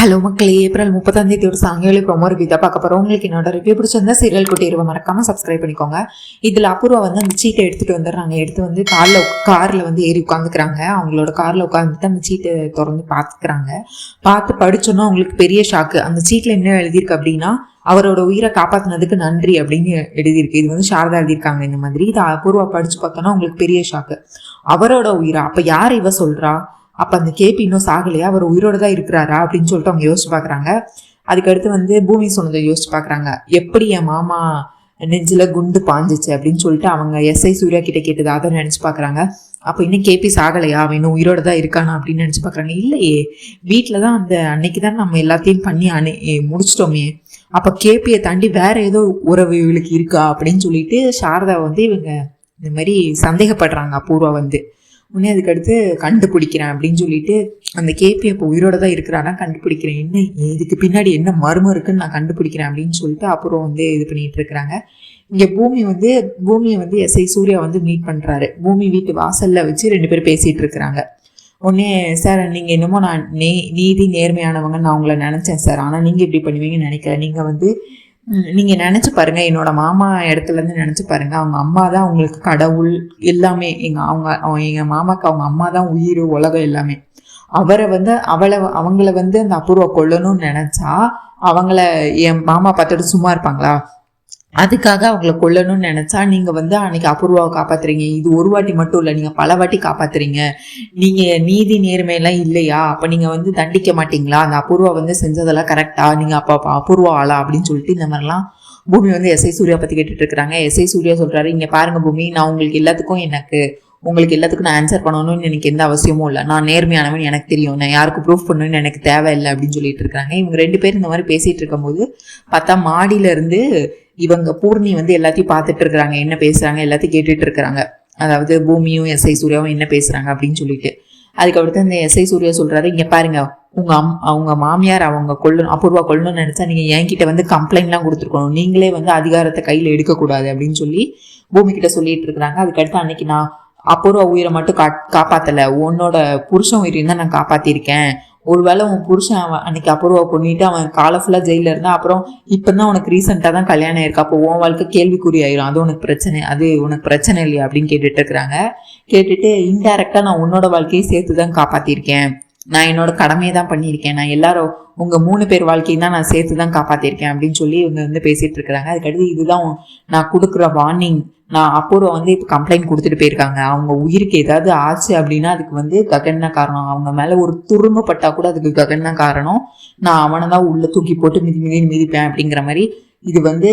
Hello மக்களே, April 30 ஒரு சாயங்காலம் ப்ரோமோ ரிவ்யூ தான் பார்க்க போகிறோம். உங்களுக்கு என்னோட ரிவ்யூ பிடிச்சிருந்தா சீரியல் குட்டிடுவோம், மறக்காமல் சப்ஸ்கிரைப் பண்ணிக்கோங்க. இதில் அபூர்வா வந்து அந்த சீட்டை எடுத்துகிட்டு வந்துடுறாங்க. எடுத்து வந்து காரில் வந்து ஏறி உட்காந்துக்கிறாங்க. அவங்களோட காரில் உட்காந்துட்டு அந்த சீட்டை திறந்து பார்த்துக்கிறாங்க. பார்த்து படிச்சோன்னா அவங்களுக்கு பெரிய ஷாக்கு. அந்த சீட்டில் என்ன எழுதியிருக்கு அப்படின்னா, அவரோட உயிரை காப்பாற்றினதுக்கு நன்றி அப்படின்னு எழுதியிருக்கு. இது வந்து சாரதா எழுதியிருக்காங்க இந்த மாதிரி. இதை அபூர்வா படித்து பார்த்தோன்னா அவங்களுக்கு பெரிய ஷாக்கு. அவரோட உயிரா? அப்போ யார் இவ சொல்கிறா? அப்போ அந்த கேபி இன்னும் சாகலையா? அவர் உயிரோடு தான் இருக்கிறாரா அப்படின்னு சொல்லிட்டு அவங்க யோசிச்சு பார்க்குறாங்க. அதுக்கடுத்து வந்து பூமி சொன்னதை யோசிச்சு பார்க்குறாங்க. எப்படி என் மாமா நெஞ்சில் குண்டு பாஞ்சிச்சு அப்படின்னு சொல்லிட்டு அவங்க எஸ்ஐ சூர்யா கிட்ட கேட்டது அதை நினச்சி பார்க்குறாங்க. அப்போ இன்னும் கேபி சாகலையா, அவன் இன்னும் உயிரோடு தான் இருக்கானா அப்படின்னு நினச்சி பார்க்குறாங்க. இல்லையே, வீட்டில் தான் அந்த அன்னைக்கு தான் நம்ம எல்லாத்தையும் பண்ணி முடிச்சிட்டோமே. அப்போ கேபியை தாண்டி வேற ஏதோ உறவு இவளுக்கு இருக்கா அப்படின்னு சொல்லிட்டு சாரதா வந்து இவங்க இந்த மாதிரி சந்தேகப்படுறாங்க. அபூர்வா வந்து உடனே அதுக்கடுத்து கண்டுபிடிக்கிறேன் அப்படின்னு சொல்லிட்டு அந்த கேபி அப்போ உயிரோட தான் இருக்கிறானா கண்டுபிடிக்கிறேன், என்ன இதுக்கு பின்னாடி என்ன மர்மம் இருக்குன்னு நான் கண்டுபிடிக்கிறேன் அப்படின்னு சொல்லிட்டு அப்புறம் வந்து இது பண்ணிட்டு இருக்கிறாங்க. இங்கே பூமியை வந்து எஸ்ஐ சூர்யா வந்து மீட் பண்ணுறாரு. பூமி வீட்டு வாசலில் வச்சு 2 பேரும் பேசிகிட்டு இருக்கிறாங்க. உடனே, சார் நீங்கள் என்னமோ நான் நீதி நேர்மையானவங்கன்னு நான் உங்களை நினச்சேன் சார், ஆனால் நீங்கள் இப்படி பண்ணுவீங்கன்னு நினைக்கல. நீங்கள் வந்து நீங்கள் நினச்சி பாருங்கள், என்னோட மாமா இடத்துலேருந்து நினச்சி பாருங்கள். அவங்க அம்மா தான் அவங்களுக்கு கடவுள் எல்லாமே. எங்கள் மாமாவுக்கு அவங்க அம்மா தான் உயிர் உலகம் எல்லாமே. அவரை வந்து அவங்கள வந்து அந்த அபூர்வா கொல்லணும்னு நினச்சா என் மாமா பார்த்துட்டு சும்மா இருப்பாங்களா? அதுக்காக அவங்கள கொல்லணும்னு நினச்சா நீங்கள் வந்து அன்னைக்கு அபூர்வாவை காப்பாற்றுறீங்க. இது ஒரு வாட்டி மட்டும் இல்லை, நீங்கள் பல வாட்டி காப்பாற்றுறீங்க. நீங்கள் நீதி நேர்மையெல்லாம் இல்லையா? அப்போ நீங்கள் வந்து தண்டிக்க மாட்டிங்களா? அந்த அபூர்வா வந்து செஞ்சதெல்லாம் கரெக்டாக? நீங்கள் அப்போ அபூர்வா ஆளா அப்படின்னு சொல்லிட்டு இந்த மாதிரிலாம் பூமி வந்து எஸ்ஐ சூர்யா பற்றி கேட்டுட்டு இருக்கிறாங்க. எஸ்ஐ சூர்யா சொல்கிறாரு, இங்கே பாருங்கள் பூமி, நான் உங்களுக்கு எல்லாத்துக்கும் நான் ஆன்சர் பண்ணணும்னு எனக்கு எந்த அவசியமும் இல்லை. நான் நேர்மையானவன் எனக்கு தெரியும். நான் யாருக்கு ப்ரூஃப் பண்ணணும்னு எனக்கு தேவையில்லை அப்படின்னு சொல்லிட்டு இருக்காங்க. இவங்க 2 பேரும் இந்த மாதிரி பேசிகிட்டு இருக்கும்போது பார்த்தா மாடியிலேருந்து இவங்க பூர்ணி வந்து எல்லாத்தையும் பார்த்துட்டு இருக்கிறாங்க. என்ன பேசுகிறாங்க எல்லாத்தையும் கேட்டுட்டு இருக்கிறாங்க. அதாவது பூமியும் எஸ்ஐ சூர்யாவும் என்ன பேசுகிறாங்க அப்படின்னு சொல்லிட்டு. அதுக்கடுத்து இந்த எஸ்ஐ சூர்யா சொல்கிறாரு, இங்கே பாருங்க, அவங்க மாமியார் அபூர்வா கொள்ளணும்னு நினச்சா நீங்கள் என்கிட்ட வந்து கம்ப்ளைண்ட்லாம் கொடுத்துருக்கணும். நீங்களே வந்து அதிகாரத்தை கையில் எடுக்கக்கூடாது அப்படின்னு சொல்லி பூமி கிட்ட சொல்லிட்டு இருக்கிறாங்க. அதுக்கடுத்து அன்னைக்கு நான் அபூர்வா உயிரை மட்டும் காப்பாற்றலை, உன்னோட புருஷன் உயிரையும் தான் நான் காப்பாற்றிருக்கேன். ஒருவேளை உன் புருஷன் அன்னைக்கு அபூர்வா கொண்டுட்டு அவன் காலை ஃபுல்லாக ஜெயிலில் இருந்தான். அப்புறம் இப்போ தான் உனக்கு ரீசெண்டாக தான் கல்யாணம் ஆயிருக்கு. அப்போ உன் வாழ்க்கை கேள்விக்குறி ஆயிரும். அது உனக்கு பிரச்சனை இல்லையா அப்படின்னு கேட்டுட்டு இருக்கிறாங்க. கேட்டுட்டு, இன்டைரக்டாக நான் உன்னோட வாழ்க்கையை சேர்த்து தான் காப்பாற்றிருக்கேன். நான் என்னோட கடமையை தான் பண்ணியிருக்கேன். நான் எல்லாரும் உங்கள் 3 பேர் வாழ்க்கையும் தான் நான் சேர்த்து தான் காப்பாற்றிருக்கேன் அப்படின்னு சொல்லி இவங்க வந்து பேசிகிட்டு இருக்கிறாங்க. அதுக்கடுத்து, இதுதான் நான் கொடுக்குற வார்னிங். நான் அபூர்வா வந்து இப்போ கம்ப்ளைண்ட் கொடுத்துட்டு போயிருக்காங்க. அவங்க உயிருக்கு ஏதாவது ஆச்சு அப்படின்னா அதுக்கு வந்து ககன் தான் காரணம். அவங்க மேலே ஒரு துரும்பு பட்டா கூட அதுக்கு ககன் தான் காரணம். நான் அவனை தான் உள்ளே தூக்கி போட்டு மிதிப்பேன் அப்படிங்கிற மாதிரி. இது வந்து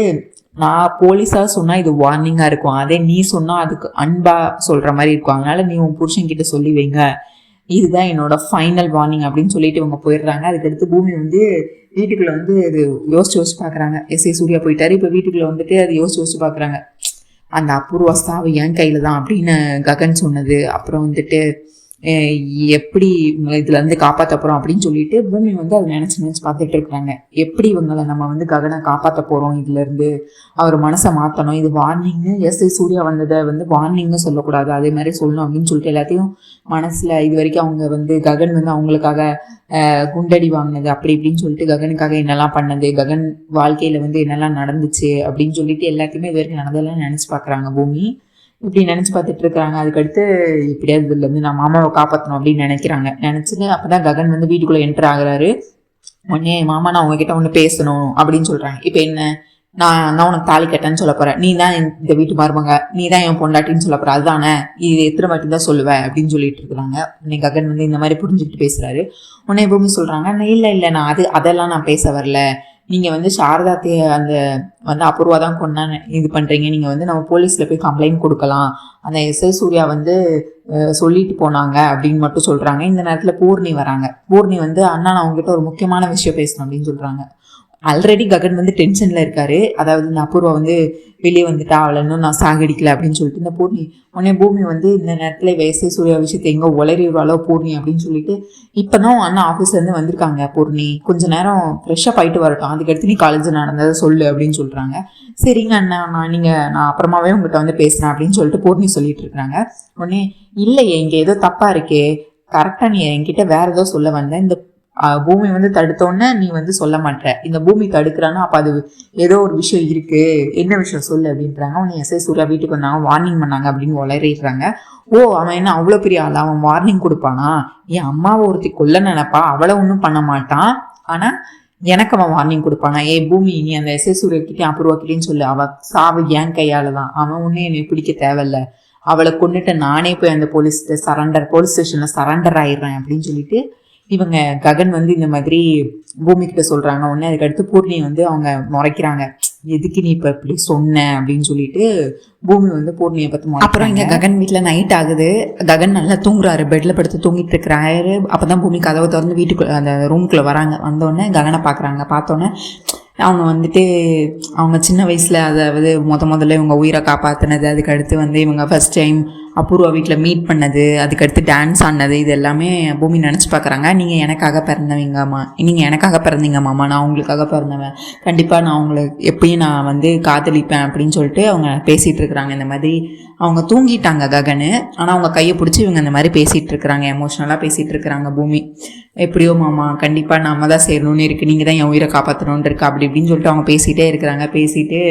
நான் போலீஸாக சொன்னால் இது வார்னிங்காக இருக்கும். அதே நீ சொன்னால் அதுக்கு அன்பாக சொல்கிற மாதிரி இருக்கும். அதனால நீ உன் புருஷன்கிட்ட சொல்லி வைங்க, இதுதான் என்னோட ஃபைனல் வார்னிங் அப்படின்னு சொல்லிட்டு இவங்க போயிடுறாங்க. அதுக்கடுத்து பூமி வந்து வீட்டுக்குள்ளே வந்து அது யோசிச்சு பார்க்குறாங்க. எஸ்ஐ சூர்யா போயிட்டாரு. இப்போ வீட்டுக்குள்ளே வந்துட்டு அது யோசிச்சு பார்க்குறாங்க. அந்த அபூர்வா சாவு என் கையில் தான் அப்படின்னு ககன் சொன்னது, அப்புறம் வந்துட்டு எப்படி இதுலேருந்து காப்பாற்ற போகிறோம் அப்படின்னு சொல்லிட்டு பூமி வந்து அதை நினச்சி பார்த்துட்டு இருக்கிறாங்க. எப்படி இவங்களை நம்ம வந்து ககனை காப்பாற்ற போகிறோம், இதுலேருந்து அவர் மனசை மாற்றணும். இது வார்னிங்னு எஸ்ஐ சூர்யா வந்ததை வந்து வார்னிங்னு சொல்லக்கூடாது, அதே மாதிரி சொல்லணும் அப்படின்னு சொல்லிட்டு எல்லாத்தையும் மனசில் இது வரைக்கும் அவங்க வந்து ககன் வந்து அவங்களுக்காக குண்டடி வாங்கினது அப்படி இப்படின்னு சொல்லிட்டு ககனுக்காக என்னெல்லாம் பண்ணது, ககன் வாழ்க்கையில் வந்து என்னெல்லாம் நடந்துச்சு அப்படின்னு சொல்லிட்டு எல்லாத்தையுமே இது வரைக்கும் நடந்ததெல்லாம் நினச்சி பார்க்குறாங்க பூமி. இப்படி நினச்சி பார்த்துட்டு இருக்கிறாங்க. அதுக்கடுத்து இப்படியாவது இதுலேருந்து நான் மாமாவை காப்பாற்றணும் அப்படின்னு நினச்சிட்டு அப்போ தான் ககன் வந்து வீட்டுக்குள்ளே என்டர் ஆகுறாரு. உடனே, மாமா நான் உங்ககிட்ட ஒன்று பேசணும் அப்படின்னு சொல்கிறாங்க. இப்போ என்ன, நான் உனக்கு தாலி கட்டேன்னு சொல்ல போகிறேன், நீ தான் இந்த வீட்டு மருமங்க, நீ தான் என் பொண்டாட்டின்னு சொல்ல போகிற, அதுதானே, இது எத்தனை வாட்டி தான் சொல்லுவேன் அப்படின்னு சொல்லிட்டு இருக்கிறாங்க. உடனே ககன் வந்து இந்த மாதிரி புரிஞ்சுக்கிட்டு பேசுகிறாரு. உடனே பூமி சொல்கிறாங்க, இல்லை நான் அதெல்லாம் நான் பேச வரல. நீங்கள் வந்து சாரதாத்தைய அந்த வந்து அபூர்வா தான் கொண்டான்னு இது பண்ணுறீங்க. நீங்கள் வந்து நம்ம போலீஸில் போய் கம்ப்ளைண்ட் கொடுக்கலாம், அந்த எஸ்ஐ சூர்யா வந்து சொல்லிட்டு போனாங்க அப்படின்னு மட்டும் சொல்கிறாங்க. இந்த நேரத்தில் பூர்ணி வராங்க. பூர்ணி வந்து, அண்ணா நான் அவங்ககிட்ட ஒரு முக்கியமான விஷயம் பேசணும் அப்படின்னு சொல்கிறாங்க. ஆல்ரெடி ககன் வந்து டென்ஷனில் இருக்காரு. அதாவது இந்த அபூர்வா வந்து வெளியே வந்துட்டா, அவளை இன்னும் நான் சாகடிக்கல அப்படின்னு சொல்லிட்டு இந்த உடனே பூமி வந்து இந்த நேரத்தில் எஸ்ஐ சூர்யா விஷயத்தை எங்கே உளறிடுவாளோ பூர்ணி அப்படின்னு சொல்லிட்டு, இப்போ தான் அண்ணா ஆஃபீஸ்லேருந்து வந்திருக்காங்க பூர்ணி, கொஞ்சம் நேரம் ஃப்ரெஷ்ஷாக போயிட்டு வரட்டும், அதுக்கடுத்து நீ காலேஜில் நடந்ததை சொல்லு அப்படின்னு சொல்கிறாங்க. சரிங்க அண்ணா, நான் அப்புறமாவே உங்கள்கிட்ட வந்து பேசுகிறேன் அப்படின்னு சொல்லிட்டு பூர்ணி சொல்லிட்டு இருக்கிறாங்க. உடனே, இல்லையே இங்கே ஏதோ தப்பாக இருக்கே, கரெக்டாக நீ என்கிட்ட வேற ஏதோ சொல்ல வந்தேன், இந்த பூமி வந்து தடுத்தோன்னே நீ வந்து சொல்ல மாட்டேற, இந்த பூமி தடுக்கிறான்னா அப்போ அது ஏதோ ஒரு விஷயம் இருக்கு, என்ன விஷயம் சொல்லு அப்படின்றாங்க. உன்னை எஸ்ஐ சூர்யா வீட்டுக்கு வந்தாங்க, வார்னிங் பண்ணாங்க அப்படின்னு உளறிடுறாங்க. ஓ, அவன் என்ன அவ்வளோ பெரிய ஆளா, அவன் வார்னிங் கொடுப்பானா? என் அம்மாவை ஒருத்தி கொல்ல நினைப்பா, அவளை ஒன்றும் பண்ண மாட்டான், ஆனா எனக்கு அவன் வார்னிங் கொடுப்பானா? ஏ பூமி, நீ அந்த எஸ்ஐ சூர்யாக்கிட்டே அப்புறவாக்கிட்டேன்னு சொல்லு, அவ சாவு என் கையால தான், அவன் ஒன்றும் என்னை பிடிக்க தேவையில்ல, அவளை கொண்டுட்டு நானே போய் அந்த போலீஸ் ஸ்டேஷன்ல சரண்டர் ஆயிடுறேன் அப்படின்னு சொல்லிட்டு இவங்க ககன் வந்து இந்த மாதிரி பூமி கிட்ட சொல்றாங்க. உடனே அதுக்கடுத்து பூர்ணி வந்து அவங்க முறைக்கிறாங்க, எதுக்கு நீ இப்ப இப்படி சொன்ன அப்படின்னு சொல்லிட்டு பூமி வந்து பூர்ணியை பத்தி. அப்புறம் இங்க ககன் வீட்டுல நைட் ஆகுது, ககன் நல்லா தூங்குறாரு, பெட்ல படுத்து தூங்கிட்டு இருக்கிறாரு. அப்பதான் பூமி கதவை திறந்து வீட்டுக்குள்ள அந்த ரூம்குள்ள வராங்க. வந்தோடனே ககனை பாக்குறாங்க. பார்த்தோன்னே அவங்க வந்துட்டு அவங்க சின்ன வயசுல, அதாவது முதல்ல இவங்க உயிரை காப்பாற்றினது, அதுக்கடுத்து வந்து இவங்க ஃபர்ஸ்ட் டைம் அபூர்வா வீட்டில் மீட் பண்ணது, அதுக்கடுத்து டான்ஸ் ஆடினது, இது எல்லாமே பூமி நினச்சி பார்க்குறாங்க. நீங்கள் எனக்காக பிறந்தவங்கம்மா, நீங்கள் எனக்காக பிறந்தீங்க மாமா, நான் உங்களுக்காக பிறந்தவன், கண்டிப்பாக நான் உங்களை எப்பயும் நான் வந்து காதலிப்பேன் அப்படின்னு சொல்லிட்டு அவங்க பேசிகிட்டு இருக்கிறாங்க. இந்த மாதிரி அவங்க தூங்கிட்டாங்க ககனு, ஆனால் அவங்க கையை பிடிச்சி இவங்க இந்த மாதிரி பேசிகிட்டு இருக்கிறாங்க, எமோஷ்னலாக பேசிகிட்டு இருக்கிறாங்க. பூமி எப்படியோ மாமா, கண்டிப்பாக நம்ம தான் சேரணும்னு இருக்குது, நீங்கள் தான் என் உயிரை காப்பாற்றணுன்னு இருக்கு, அப்படி இப்படின்னு சொல்லிட்டு அவங்க பேசிகிட்டே இருக்கிறாங்க. பேசிட்டு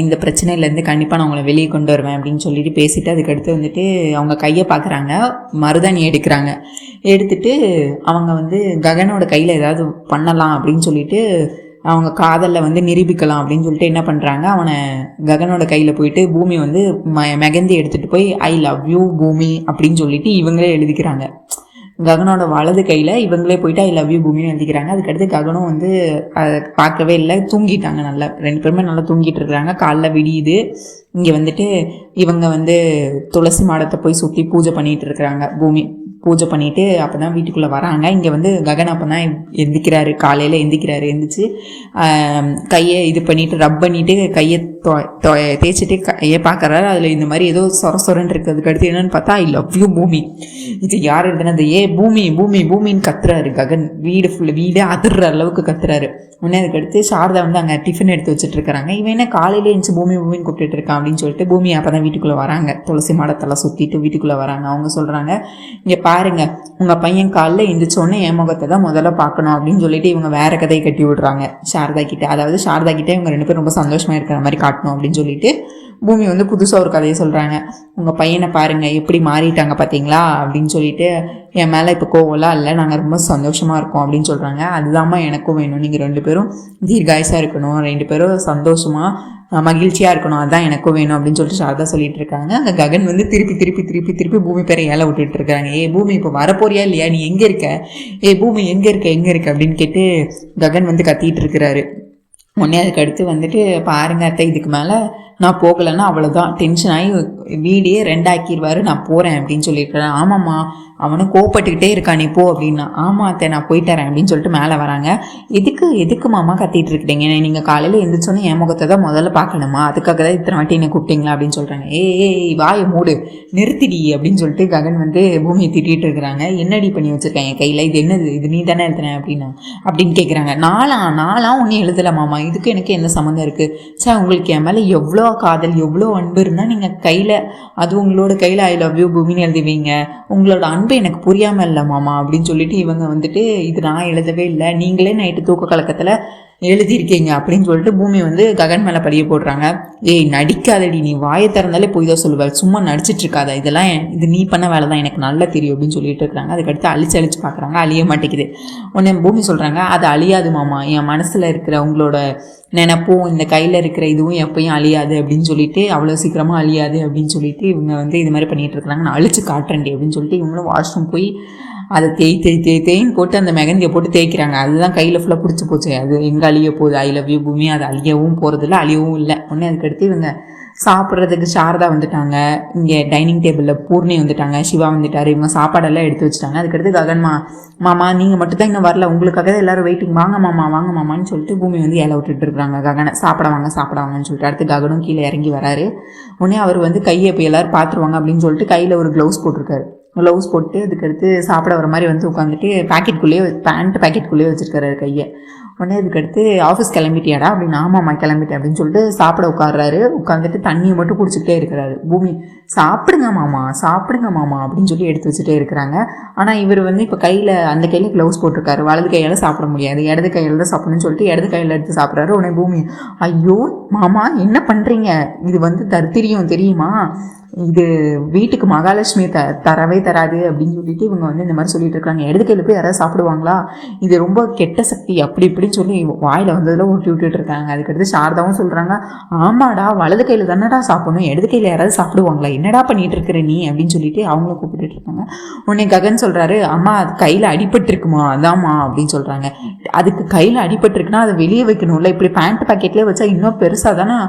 இந்த பிரச்சனையிலேருந்து கண்டிப்பாக நான் உங்களை வெளியே கொண்டு வருவேன் அப்படின்னு சொல்லிட்டு பேசிட்டு அதுக்கடுத்து வந்துட்டு அவங்க கையை பார்க்குறாங்க, மருதாணி எடுக்கிறாங்க. எடுத்துட்டு அவங்க வந்து ககனோட கையில் ஏதாவது பண்ணலாம் அப்படின்னு சொல்லிட்டு அவங்க காதலில் வந்து நிரூபிக்கலாம் அப்படின்னு சொல்லிட்டு என்ன பண்ணுறாங்க, அவனை ககனோட கையில் போயிட்டு பூமி வந்து மெகந்தி எடுத்துகிட்டு போய் ஐ லவ் யூ பூமி அப்படின்னு சொல்லிட்டு இவங்களே எழுதிக்கிறாங்க. ககனோட வலது கையில் இவங்களே போயிட்டு ஐ லவ் யூ பூமின்னு எழுதிக்கிறாங்க. அதுக்கடுத்து ககனும் வந்து அதை பார்க்கவே இல்லை, தூங்கிட்டாங்க. நல்லா 2 பேருமே நல்லா தூங்கிட்டு இருக்கிறாங்க. காலைல விடியுது. இங்கே வந்துட்டு இவங்க வந்து துளசி மாடத்தை போய் சுற்றி பூஜை பண்ணிட்டு இருக்கிறாங்க. பூமி பூஜை பண்ணிட்டு அப்போ தான் வீட்டுக்குள்ளே வராங்க. இங்கே வந்து ககன் அப்போ தான் எந்திக்கிறாரு, காலையில் எந்திரிச்சு கையை இது பண்ணிட்டு ரப் பண்ணிட்டு கையை தேய்ச்சிட்டு கையை பார்க்குறாரு. அதில் இந்த மாதிரி ஏதோ சொரன்னு இருக்குது. அதுக்கு அடுத்து என்னன்னு பார்த்தா ஐ லவ் யூ பூமி. இது யார் எழுதுனது? பூமி பூமி பூமின்னு கத்துறாரு ககன். வீடே அதிர்ற அளவுக்கு கத்துறாரு. உடனே அதுக்கடுத்து சாரதா வந்து அங்கே டிஃபன் எடுத்து வச்சுட்டு இருக்கிறாங்க. இவன் என்ன காலையிலே இருந்துச்சு பூமி பூமின்னு கூப்பிட்டு இருக்கான் அப்படின்னு சொல்லிட்டு பூமி அப்போ தான் வீட்டுக்குள்ளே வராங்க. துளசி மாடத்தெல்லாம் சுற்றிட்டு வீட்டுக்குள்ளே வராங்க. அவங்க சொல்கிறாங்க, இங்கே பாருங்க, உங்கள் பையன் காலைல எழுந்திரிச்சோடனே என் முகத்தை தான் முதல்ல பார்க்கணும் அப்படின்னு சொல்லிட்டு இவங்க வேற கதையை கட்டி விடுறாங்க சாரதா கிட்ட. அதாவது சாரதா கிட்டே இவங்க 2 பேரும் ரொம்ப சந்தோஷமா இருக்கிற மாதிரி காட்டணும் அப்படின்னு சொல்லிட்டு பூமி வந்து புதுசாக ஒரு கதையை சொல்கிறாங்க. உங்கள் பையனை பாருங்கள் எப்படி மாறிட்டாங்க பார்த்தீங்களா அப்படின்னு சொல்லிட்டு, என் மேலே இப்போ கோவலாம் இல்லை, நாங்கள் ரொம்ப சந்தோஷமாக இருக்கோம் அப்படின்னு சொல்கிறாங்க. அதுதாம்மா எனக்கும் வேணும், நீங்கள் 2 பேரும் தீர்காயசாக இருக்கணும், 2 பேரும் சந்தோஷமாக மகிழ்ச்சியாக இருக்கணும், அதுதான் எனக்கும் வேணும் அப்படின்னு சொல்லிட்டு சாரதா சொல்லிட்டு இருக்காங்க. அங்கே ககன் வந்து திருப்பி பூமி பேரை ஏழை விட்டுட்டு இருக்காங்க. ஏ பூமி இப்போ வரப்போறியா இல்லையா, நீ எங்கே இருக்க, ஏ பூமி எங்கே இருக்க அப்படின்னு கேட்டு ககன் வந்து கத்திட்டு இருக்கிறாரு. உடனே அதுக்கு அடுத்து வந்துட்டு பாருங்க அத்தை, இதுக்கு மேலே நான் போகலைன்னா அவ்வளோதான், டென்ஷன் ஆகி வீடே 2 ஆக்கிடுவார், நான் போகிறேன் அப்படின்னு சொல்லியிருக்கிறேன். ஆமாம்மா, அவனும் கோப்பட்டுக்கிட்டே இருக்கான், நீ போ அப்படின்னா. ஆமாம் அத்தை, நான் போயிட்டறேன் அப்படின்னு சொல்லிட்டு மேலே வராங்க. எதுக்கு மாமா கத்திட்டு இருக்கிறீங்க, நீங்கள் காலையில் எழுந்திரிச்சோன்னே என் முகத்தை தான் முதல்ல பார்க்கணுமா, அதுக்காக தான் இத்தனை வாட்டி என்ன கூப்பிட்டீங்களா அப்படின்னு சொல்கிறாங்க. ஏய் வாயை மூடு, நிறுத்திடி அப்படின்னு சொல்லிட்டு ககன் வந்து பூமியை திட்டிகிட்டு இருக்கிறாங்க. என்னடி பண்ணி வச்சுருக்கேன் என் கையில், இது என்னது, இது நீ தானே எழுதுனேன் அப்படின்னு கேட்குறாங்க. நாளாக ஒன்றும் எழுதலை மாமா, இதுக்கு எனக்கு என்ன சம்மந்தம் இருக்குது, சார் உங்களுக்கு என் மேலே எவ்வளோ காதல் எவ்வளோ அன்பு இருந்தால் நீங்கள் கையில், அது உங்களோட கையில் ஐ லவ் யூ பூமின்னு எழுதுவீங்க, உங்களோட அன்பு எனக்கு புரியாமல் இல்லை மாமா அப்படின்னு சொல்லிட்டு இவங்க வந்துட்டு, இது நான் எழுதவே இல்லை, நீங்களே நைட்டு தூக்க கலக்கத்தில் எழுதியிருக்கீங்க அப்படின்னு சொல்லிட்டு பூமி வந்து ககன் மேலே பழிய போடுறாங்க. ஏய் நடிக்காதடி, நீ வாயை திறந்தாலே போய் தான் சொல்லுவாள், சும்மா நடிச்சிட்டு இருக்காத, இதெல்லாம் இது நீ பண்ண வேலை தான், எனக்கு நல்லா தெரியும் அப்படின்னு சொல்லிட்டு இருக்கிறாங்க. அதுக்கடுத்து அழிச்சு பார்க்குறாங்க, அழிய மாட்டேங்குது. உடனே பூமி சொல்கிறாங்க, அது அழியாது மாமா, என் மனசில் இருக்கிற உங்களோட நினைப்பும் இந்த கையில் இருக்கிற இதுவும் எப்பயும் அழியாது அப்படின்னு சொல்லிட்டு, அவ்வளோ சீக்கிரமாக அழியாது அப்படின்னு சொல்லிட்டு இவங்க வந்து இது மாதிரி பண்ணிகிட்டு இருக்கிறாங்க. நான் அழிச்சு காட்டுறேன்டி அப்படின்னு சொல்லிட்டு இவங்களும் வாஷ்ரூம் போய் அதை தேய்ன்னு போட்டு அந்த மெகந்தியை போட்டு தேய்க்கிறாங்க. அதுதான் கையில் ஃபுல்லாக பிடிச்சி போச்சு. அது எங்கே அழிய போகுது, ஐ லவ் யூ பூமி, அது அழியவும் போகிறதில்ல, அழியவும் இல்லை. உடனே அதுக்கடுத்து இவங்க சாப்பிட்றதுக்கு சாரதா வந்துட்டாங்க. இங்கே டைனிங் டேபிளில் பூர்ணி வந்துட்டாங்க, சிவா வந்துட்டார். இவங்க சாப்பாடெல்லாம் எடுத்து வச்சுட்டாங்க. அதுக்கடுத்து ககன் மாமா நீங்கள் மட்டும் தான் இன்னும் வரல, உங்களுக்காக தான் எல்லோரும் வெயிட்டிங், வாங்க மாமான்னு சொல்லிட்டு பூமி வந்து ஏழை விட்டுட்டு இருக்கிறாங்க ககனை. சாப்பிட வாங்கன்னு சொல்லிட்டு அடுத்து ககனும் கீழே இறங்கி வராரு. உடனே அவர் வந்து கையை இப்போ எல்லோரும் பார்த்துருவாங்க அப்படின்னு சொல்லிட்டு கையில் ஒரு க்ளவுஸ் போட்டிருக்காரு. க்ளவுஸ் போட்டு அதுக்கடுத்து சாப்பிட வர மாதிரி வந்து உட்காந்துட்டு பேண்ட் பாக்கெட்குள்ளேயே வச்சுருக்காரு கையை. உடனே அதுக்கடுத்து ஆஃபீஸ் கிளம்பிட்டியாடா அப்படின்னு, ஆமாம்மா கிளம்பிட்டேன் அப்படின்னு சொல்லிட்டு சாப்பிட உட்காந்துட்டு தண்ணியை மட்டும் குடிச்சிக்கிட்டே இருக்கிறாரு. பூமி சாப்பிடுங்க மாமா அப்படின்னு சொல்லி எடுத்து வச்சுட்டே இருக்கிறாங்க. ஆனால் இவர் வந்து இப்போ அந்த கையில் க்ளவுஸ் போட்டிருக்காரு, வலது கையால் சாப்பிட முடியாது, இடது கையில் தான் சாப்பிடணும்னு சொல்லிட்டு இடது கையில் எடுத்து சாப்பிட்றாரு. உடனே பூமி, ஐயோ மாமா என்ன பண்ணுறீங்க, இது வந்து தரித்திரியம் தெரியுமா, இது வீட்டுக்கு மகாலட்சுமி தரவே தராது அப்படின்னு சொல்லிட்டு இவங்க வந்து இந்த மாதிரி சொல்லிட்டு இருக்காங்க. இடது கையில் போய் யாராவது சாப்பிடுவாங்களா, இது ரொம்ப கெட்ட சக்தி அப்படி இப்படின்னு சொல்லி வாயில் வந்ததில் ஊட்டி விட்டுட்டு இருக்காங்க. அதுக்கடுத்து சாரதாவும் சொல்கிறாங்க, ஆமாடா வலது கையில் தானடா சாப்பிடணும், இடது கையில் யாராவது சாப்பிடுவாங்களா, என்னடா பண்ணிட்டு இருக்கிற நீ அப்படின்னு சொல்லிட்டு அவங்களும் கூப்பிட்டு இருக்காங்க. உடனே ககன் சொல்கிறாரு, அம்மா அது கையில் அடிபட்டுருக்குமா, அதாம்மா அப்படின்னு சொல்கிறாங்க. அதுக்கு கையில் அடிபட்டுருக்குன்னா அதை வெளியே வைக்கணும்ல, இப்படி பேண்ட் பாக்கெட்லேயே வச்சா இன்னும் பெருசாக தானே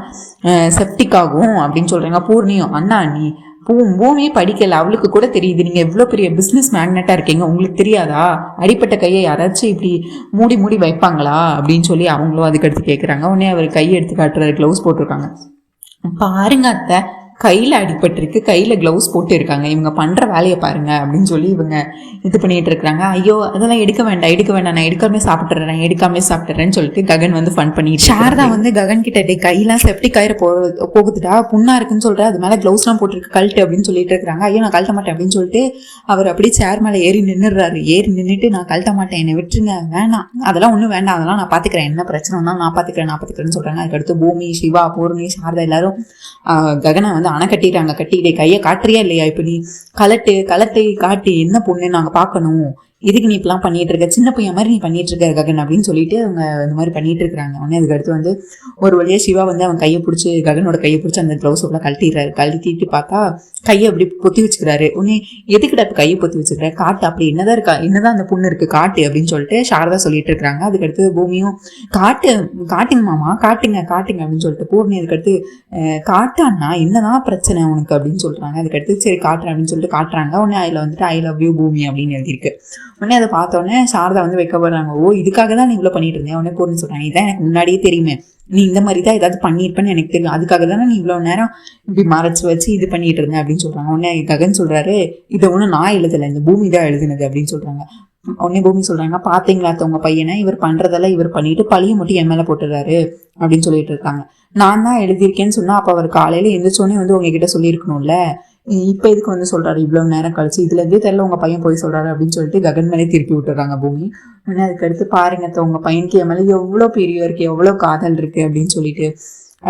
செப்டிக் ஆகும் அப்படின்னு சொல்கிறாங்க. பூர்ணியும், அண்ணா நீ பூமியே படிக்கல, அவளுக்கு கூட தெரியுது, நீங்கள் எவ்வளோ பெரிய பிஸ்னஸ் மேக்னட்டாக இருக்கீங்க, உங்களுக்கு தெரியாதா, அடிப்பட்ட கையை யாராச்சும் இப்படி மூடி வைப்பாங்களா அப்படின்னு சொல்லி அவங்களும் அதுக்கடுத்து கேட்குறாங்க. உடனே அவர் கையை எடுத்து காட்டுறாரு, க்ளவுஸ் போட்டிருக்காங்க. பாருங்க அத்தை, கையில் அடிபட்டிருக்கு, கையில் க்ளவுஸ் போட்டு இருக்காங்க, இவங்க பண்ணுற வேலையை பாருங்க அப்படின்னு சொல்லி இவங்க இது பண்ணிட்டு இருக்கிறாங்க. ஐயோ அதெல்லாம் எடுக்க வேண்டாம், நான் எடுக்காமே சாப்பிட்றேன்னு சொல்லிட்டு ககன் வந்து ஃபன் பண்ணிட்டு, சாரதா வந்து ககன் கிட்ட கையெல்லாம் செப்டிக் ஆயிர போகுதுடா, புண்ணா இருக்குன்னு சொல்ற, அது மேலே க்ளவுஸ்லாம் போட்டிருக்கு கழட்டு அப்படின்னு சொல்லிட்டு இருக்கிறாங்க. ஐயோ நான் கழட்ட மாட்டேன் அப்படின்னு சொல்லிட்டு அவர் அப்படியே சேர் மேலே ஏறி நின்றுட்டு நான் கழட்ட மாட்டேன், என்னை விட்டுருங்க, வேணாம் அதெல்லாம் ஒன்றும் வேண்டாம், அதெல்லாம் நான் பார்த்துக்கிறேன், என்ன பிரச்சனைனா நான் பார்த்துக்கிறேன்னு சொல்கிறாங்க. அதுக்கடுத்து பூமி, சிவா, பூர்ணி, சாரதா எல்லாரும் ககனை வந்து அணை கட்டிக்கிட்டே கையை காட்டுறியா இல்லையா, இப்போ நீ கலட்டை காட்டி என்ன பொண்ணு நாங்கள் பார்க்கணும், இதுக்கு நீ இப்பெல்லாம் பண்ணிட்டு இருக்க, சின்ன பையன் மாதிரி நீ பண்ணிட்டு இருக்க ககன் அப்படின்னு சொல்லிட்டு அவங்க இந்த மாதிரி பண்ணிட்டு இருக்கிறாங்க. உடனே அதுக்கடுத்து வந்து ஒரு வழியாக சிவா வந்து அவன் ககனோட கையை பிடிச்சி அந்த க்ளவுஸ் எல்லாம் கழட்டிட்டு பார்த்தா கையை அப்படி பொத்தி வச்சுக்கிறாரு. உடனே எதுக்கிட்ட இப்போ கையை பொத்தி வச்சுக்கிற, காட்டு அப்படி என்னதான் அந்த பொண்ணு இருக்கு காட்டு அப்படின்னு சொல்லிட்டு சாரதா சொல்லிட்டு இருக்கிறாங்க. அதுக்கடுத்து பூமியும் காட்டுங்க மாமா, காட்டுங்க அப்படின்னு சொல்லிட்டு பூர்ணி அதுக்கடுத்து காட்டான்னா என்னதான் பிரச்சனை உனக்கு அப்படின்னு சொல்றாங்க. அதுக்கடுத்து சரி காட்டுறேன் அப்படின்னு சொல்லிட்டு காட்டுறாங்க. உடனே அதில் வந்துட்டு ஐ லவ் யூ பூமி அப்படின்னு எழுதியிருக்கு. உடனே அதை பார்த்தோன்னே சாரதா வந்து வைக்கப்படுறாங்க. ஓ இதுக்காக தான் நீ இவ்வளோ பண்ணிட்டு இருந்தேன். உடனே பூர்ணி சொல்றாங்க, இதான் எனக்கு முன்னாடியே தெரியுமே, நீ இந்த மாதிரி தான் ஏதாவது பண்ணியிருப்பேன்னு எனக்கு தெரியும், அதுக்காக தானே நீ இவ்வளோ நேரம் இப்படி மறைச்சு வச்சு இது பண்ணிட்டு இருந்தேன் அப்படின்னு சொல்றாங்க. உடனே ககன் சொல்றாரு, இதை ஒன்றும் நான் எழுதலை, இந்த பூமி தான் எழுதுனது அப்படின்னு சொல்றாங்க. உடனே பூமி சொல்றாங்க, பாத்தீங்களா உங்க பையனை, இவர் பண்றதெல்லாம் இவர் பண்ணிட்டு பழிய மட்டும் என் மேல போட்டுறாரு அப்படின்னு சொல்லிட்டு இருக்காங்க. நான் தான் எழுதியிருக்கேன்னு சொன்னா அப்ப அவர் காலையில எந்திரிச்சோடனே வந்து உங்ககிட்ட சொல்லியிருக்கணும்ல, இப்ப இதுக்கு வந்து சொல்றாரு இவ்வளவு நேரம் கழிச்சு, இதுல இருந்தே தெரியல உங்க பையன் போய் சொல்றாரு அப்படின்னு சொல்லிட்டு ககன் மேலே திருப்பி விட்டுறாங்க பூமி. உடனே அதுக்கடுத்து பாருங்க உங்க பையனுக்கு என் மேலே எவ்வளவு பிரியம் இருக்கு, எவ்வளவு காதல் இருக்கு அப்படின்னு சொல்லிட்டு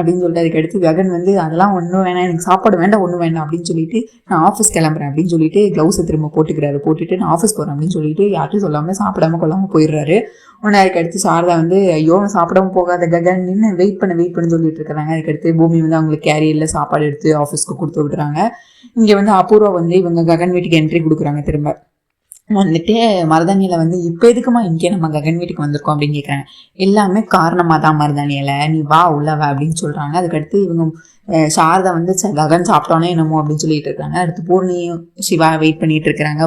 அதுக்கடுத்து ககன் வந்து அதெல்லாம் ஒன்றும் வேணாம், எனக்கு சாப்பாடு வேண்டாம், ஒன்றும் வேண்டாம் அப்படின்னு சொல்லிட்டு நான் ஆஃபீஸ் கிளம்புறேன் அப்படின்னு சொல்லிட்டு க்ளவுஸை திரும்ப போட்டுட்டு நான் ஆஃபீஸ் போகிறேன் அப்படின்னு சொல்லிட்டு யார்ட்டும் சொல்லாமல் சாப்பிடாம கொள்ளாமல் போயிடுறாரு. உடனே அதுக்கடுத்து சாரதா வந்து ஐயோ சாப்பிடாம போகாத ககன், நின்று வெயிட் பண்ண சொல்லிட்டு இருக்கிறாங்க. அதுக்கடுத்து பூமி வந்து அவங்களுக்கு கேரியரில் சாப்பாடு எடுத்து ஆஃபீஸ்க்கு கொடுத்து விடுறாங்க. இங்கே வந்து அபூர்வா வந்து இவங்க ககன் வீட்டுக்கு என்ட்ரி கொடுக்குறாங்க. திரும்ப வந்துட்டு மருதாணியில வந்து இப்போ எதுக்குமா இங்கே நம்ம ககன் வீட்டுக்கு வந்திருக்கோம் அப்படின்னு கேட்குறாங்க. எல்லாமே காரணமாக தான் மருதாணியில, நீ வா உள்ளவ அப்படின்னு சொல்கிறாங்க. அதுக்கடுத்து இவங்க சாரதா வந்து ககன் சாப்பிட்டோன்னே என்னமோ அப்படின்னு சொல்லிட்டு இருக்காங்க. அடுத்து பூர்ணியும் சிவா வெயிட் பண்ணிட்டு இருக்கிறாங்க.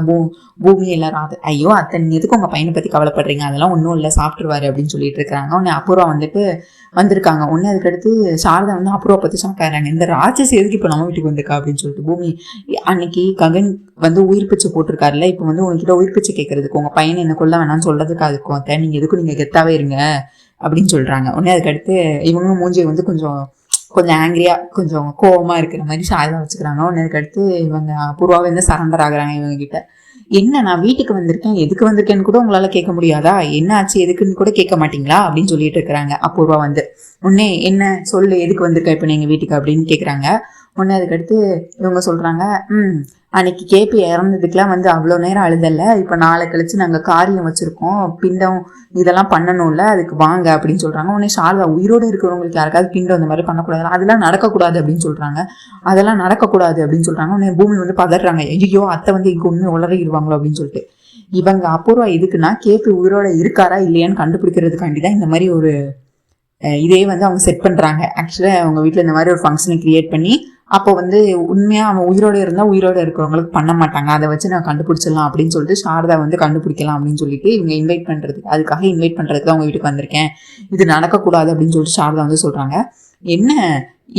பூமி எல்லாரும் ஐயோ அத்தை நீ எதுக்கு உங்கள் பையனை பற்றி கவலைப்படுறீங்க, அதெல்லாம் ஒன்றும் இல்லை சாப்பிட்டுருவாரு அப்படின்னு சொல்லிட்டு இருக்கிறாங்க. உடனே அபூர்வா வந்துட்டு வந்திருக்காங்க. உடனே அதுக்கடுத்து சாரதா வந்து அபூர்வா பற்றி சாப்பிட்றாங்க. இந்த ராட்சசி எதுக்கு இப்போ நம்ம வீட்டுக்கு வந்திருக்கா அப்படின்னு சொல்லிட்டு பூமி, அன்னைக்கு ககன் வந்து உயிர் பிச்சை போட்டிருக்காருல்ல, இப்போ வந்து உங்ககிட்ட உயிர் பிச்சை கேட்கறதுக்கு உங்கள் பையனை என்ன கொள்ள வேணாம்னு சொல்றதுக்கு அதுக்கும் அத்தை நீங்கள் எதுக்கும் நீங்கள் கெத்தாவே இருங்க அப்படின்னு சொல்கிறாங்க. உடனே அதுக்கடுத்து இவங்களும் மூஞ்சியை வந்து கொஞ்சம் ஆங்கிரியா கொஞ்சம் கோவமாக இருக்கிற மாதிரி சாரதா வச்சுக்கிறாங்க. உடனே அதுக்கடுத்து இவங்க அபூர்வாவே வந்து சரண்டர் ஆகுறாங்க இவங்க கிட்ட. என்ன நான் வீட்டுக்கு வந்திருக்கேன், எதுக்கு வந்திருக்கேன்னு கூட உங்களால கேட்க முடியாதா, என்ன ஆச்சு எதுக்குன்னு கூட கேட்க மாட்டீங்களா அப்படின்னு சொல்லிட்டு இருக்கிறாங்க அபூர்வா வந்து. உடனே என்ன சொல்லு எதுக்கு வந்திருக்க இப்போ எங்கள் வீட்டுக்கு அப்படின்னு கேட்குறாங்க. உடனே அதுக்கடுத்து இவங்க சொல்கிறாங்க, அன்னைக்கு கேபி இறந்ததுக்கெலாம் வந்து அவ்வளோ நேரம் அழுதல்ல, இப்போ நாளை கழிச்சு நாங்கள் காரியம் வச்சுருக்கோம், பிண்டம் இதெல்லாம் பண்ணணும்ல, அதுக்கு வாங்க அப்படின்னு சொல்கிறாங்க. உடனே சாரதா உயிரோடு இருக்கிறவங்களுக்கு யாருக்காவது பிண்டம் இந்த மாதிரி பண்ணக்கூடாது, அதெல்லாம் நடக்கக்கூடாது அப்படின்னு சொல்கிறாங்க. அதெல்லாம் நடக்கக்கூடாது அப்படின்னு சொல்கிறாங்க. உடனே பூமி வந்து பதறாங்க, ஐயோ அத்தை வந்து இங்கே உண்மை உளறிடுவாங்களோ அப்படின்னு சொல்லிட்டு. இவங்க அபூர்வா எதுக்குன்னா கேபி உயிரோட இருக்காரா இல்லையான்னு கண்டுபிடிக்கிறதுக்காண்டி தான் இந்த மாதிரி ஒரு இதே வந்து அவங்க செட் பண்ணுறாங்க. ஆக்சுவலாக அவங்க வீட்டில் இந்த மாதிரி ஒரு ஃபங்க்ஷனை கிரியேட் பண்ணி அப்போ வந்து உண்மையாக அவன் உயிரோடு இருந்தால் உயிரோடு இருக்கிறவங்களுக்கு பண்ண மாட்டாங்க, அதை வச்சு நான் கண்டுபிடிச்சிடலாம் அப்படின்னு சொல்லிட்டு சாரதா வந்து கண்டுபிடிக்கலாம் அப்படின்னு சொல்லிட்டு இவங்க அதுக்காக இன்வைட் பண்ணுறதுக்கு தான் அவங்க வீட்டுக்கு வந்திருக்கேன், இது நடக்கக்கூடாது அப்படின்னு சொல்லிட்டு சாரதா வந்து சொல்கிறாங்க.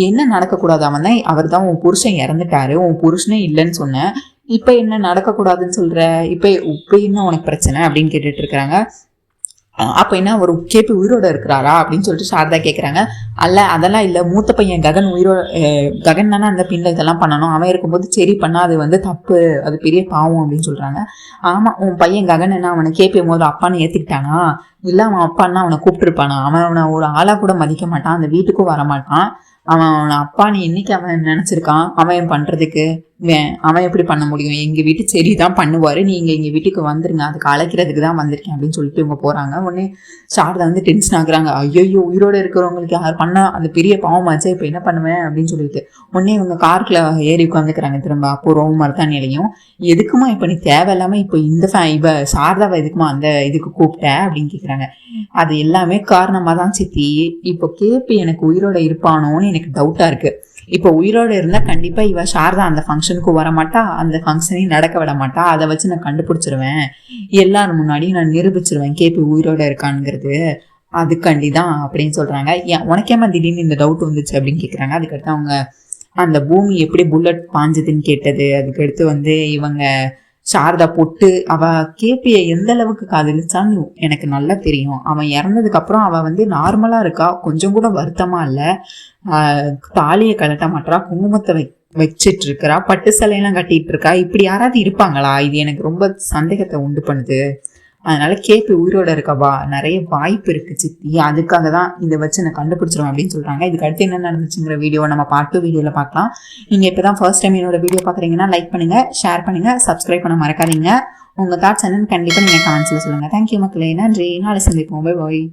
என்ன நடக்கக்கூடாது, அவர் தான் உன் புருஷன் இறந்துட்டாரு, உன் புருஷனே இல்லைன்னு சொன்னேன், இப்போ என்ன நடக்கக்கூடாதுன்னு சொல்ற, இப்போ என்ன உனக்கு பிரச்சனை அப்படின்னு கேட்டுட்டு இருக்கிறாங்க. அப்போ என்ன ஒரு கேபி உயிரோட இருக்கிறாரா அப்படின்னு சொல்லிட்டு சாரதா கேட்குறாங்க. அல்ல அதெல்லாம் இல்லை, மூத்த பையன் ககன் தானே அந்த பின்ன இதெல்லாம் பண்ணணும், அவன் இருக்கும்போது சரி பண்ணால் அது வந்து தப்பு, அது பெரிய பாவம் அப்படின்னு சொல்கிறாங்க. ஆமாம், உன் பையன் ககன் என்ன அவனை கேபி முதல்ல அப்பான்னு ஏற்றுக்கிட்டானா, இல்லை அவன் அப்பான்னா அவனை கூப்பிட்டுருப்பானா, அவனை ஒரு ஆளாக கூட மதிக்க மாட்டான், அந்த வீட்டுக்கும் வரமாட்டான், அவனை அப்பான்னு என்னைக்கு அவன் நினச்சிருக்கான் அவன் பண்ணுறதுக்கு, அவன் எப்படி பண்ண முடியும், எங்கள் வீட்டு சரி தான் பண்ணுவார், நீங்கள் எங்கள் வீட்டுக்கு வந்துருங்க, அதுக்கு அழைக்கிறதுக்கு தான் வந்திருக்கேன் அப்படின்னு சொல்லிட்டு இவங்க போகிறாங்க. உடனே சாரதா வந்து டென்ஷன் ஆகுறாங்க. ஐயோ உயிரோடு இருக்கிறவங்களுக்கு யார் பண்ணால் அந்த பெரிய பாவமாச்சே, இப்போ என்ன பண்ணுவேன் அப்படின்னு சொல்லிட்டு உடனே இவங்க காருக்குள்ள ஏறி உட்காந்துக்கிறாங்க. திரும்ப அப்புறம் மருதானிலையும், எதுக்குமா இப்போ நீ தேவையில்லாமல் இப்போ இந்த சாரதாவை எதுக்குமா அந்த இதுக்கு கூப்பிட்ட அப்படின்னு கேட்குறாங்க. அது எல்லாமே காரணமாக தான் சித்தி, இப்போ கேபி எனக்கு உயிரோட இருப்பானோன்னு எனக்கு டவுட்டாக இருக்குது. இப்போ உயிரோடு இருந்தால் கண்டிப்பாக இவ சாரதா அந்த ஃபங்க்ஷனுக்கு வரமாட்டா, அந்த ஃபங்க்ஷனையும் நடக்க விட மாட்டா, அதை வச்சு நான் கண்டுபிடிச்சிருவேன், எல்லாரும் முன்னாடியும் நான் நிரூபிச்சிருவேன் கேபி உயிரோட இருக்கானுங்கிறது, அதுக்காண்டி தான் அப்படின்னு சொல்கிறாங்க. உனக்கேமா திடீர்னு இந்த டவுட் வந்துச்சு அப்படின்னு கேட்குறாங்க. அதுக்கடுத்து அவங்க அந்த பூமி எப்படி புல்லட் பாஞ்சதுன்னு கேட்டது, அதுக்கடுத்து வந்து இவங்க சாரதா பொட்டு அவ கேபியை எந்த அளவுக்கு காதலிச்சான்னு எனக்கு நல்லா தெரியும். அவன் இறந்ததுக்கு அப்புறம் அவ வந்து நார்மலா இருக்கா, கொஞ்சம் கூட வருத்தமா இல்லை, தாலியை கலட்ட மாட்டா, குங்குமத்தை வச்சிட்டு இருக்கிறா, பட்டு சிலையெல்லாம் கட்டிட்டு இருக்கா. இப்படி யாராவது இருப்பாங்களா? இது எனக்கு ரொம்ப சந்தேகத்தை உண்டு பண்ணுது. அதனால கேபி உயிரோட இருக்கவா நிறைய வாய்ப்பு இருக்கு சித்தி, அதுக்காக தான் இதை வச்சு நான் கண்டுபிடிச்சிருவேன் அப்படின்னு சொல்றாங்க. இதுக்கு அடுத்து என்ன நடந்துச்சுங்கிற வீடியோ நம்ம பார்ட் 2 வீடியோல பார்க்கலாம். நீங்க இப்பதான் ஃபர்ஸ்ட் டைம் என்னோட வீடியோ பாக்குறீங்கன்னா லைக் பண்ணுங்க, ஷேர் பண்ணுங்க, சப்ஸ்கிரைப் பண்ண மறக்காதீங்க. உங்க தாட்ஸ் என்னன்னு கண்டிப்பா நீங்க கமெண்ட்ஸ்ல சொல்லுங்க. தேங்க்யூ மக்களே, நன்றி, நாளை சந்திப்போம், பை பாய்.